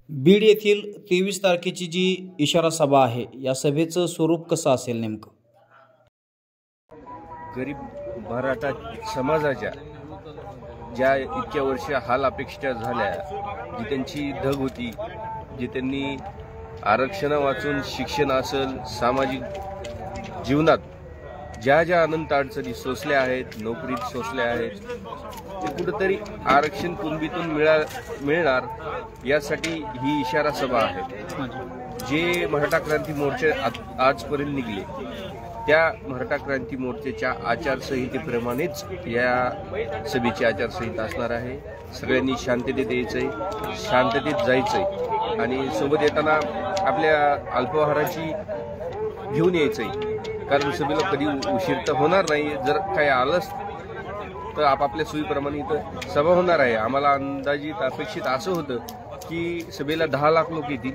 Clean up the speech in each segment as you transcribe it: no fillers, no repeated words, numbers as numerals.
बीड येथील 23 तारखेची जी इशारा सभा आहे, या सभेचं स्वरूप कसं असेल नेमकं? गरीब मराठा समाजाच्या ज्या इतक्या वर्ष हाल अपेक्षा झाल्या, जी त्यांची धग होती, जी त्यांनी आरक्षण वाचून शिक्षण असेल, सामाजिक जीवनात ज्या ज्या अनंत अडचणी सोसल्या आहेत, नोकरीत सोसल्या आहेत, ते कुठेतरी आरक्षण कुणबीतून मिळणार यासाठी ही इशारा सभा आहे। जे मराठा क्रांती मोर्चे आजपर्यंत निघले, त्या मराठा क्रांती मोर्चाच्या आचारसंहितेप्रमाणेच या सभेची आचारसंहिता असणार आहे। सगळ्यांनी शांततेत यायचंय, शांततेत जायचंय आणि सोबत येताना आपल्या अल्पाहाराची घेऊन यायचंय, कारण सभेला कधी उशीर तर होणार नाही। जर काही आलंच तर आपापल्या सोयीप्रमाणे इथं सभा होणार आहे। आम्हाला अंदाजित अपेक्षित असं होतं की सभेला 10 लाख लोक येतील,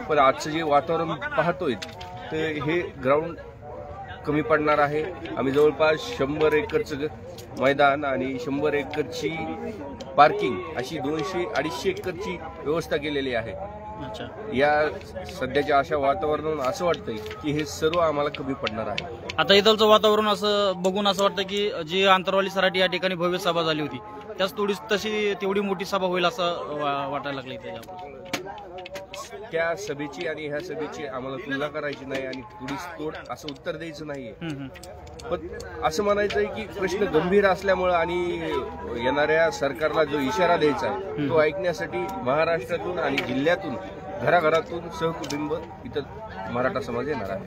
पण आजचं जे वातावरण पाहतोय तर हे ग्राउंड कमी पडणार आहे। आम्ही जवळपास 100 एकरचं मैदान आणि 100 एकरची पार्किंग अशी 200-250 एकरची व्यवस्था केलेली आहे। या सध्याच्या अशा वातावरणातून असं वाटतंय की हे सर्व आम्हाला कमी पडणार आहे। आता इथलचं वातावरण असं बघून असं वाटतं की जी आंतरवाली सराटी या ठिकाणी भव्य सभा झाली होती, त्याच तेवढी मोठी सभा होईल असं वाटायला लागलं। त्या सभेची आणि ह्या सभेची आम्हाला तुलना करायची नाही आणि थोडीच तोड असं उत्तर द्यायचं नाहीये, पण असं म्हणायचंय की प्रश्न गंभीर असल्यामुळे आणि येणाऱ्या सरकारला जो इशारा द्यायचा आहे तो ऐकण्यासाठी महाराष्ट्रातून आणि जिल्ह्यातून घराघरातून सहकुटुंब इथं मराठा समाज येणार आहे।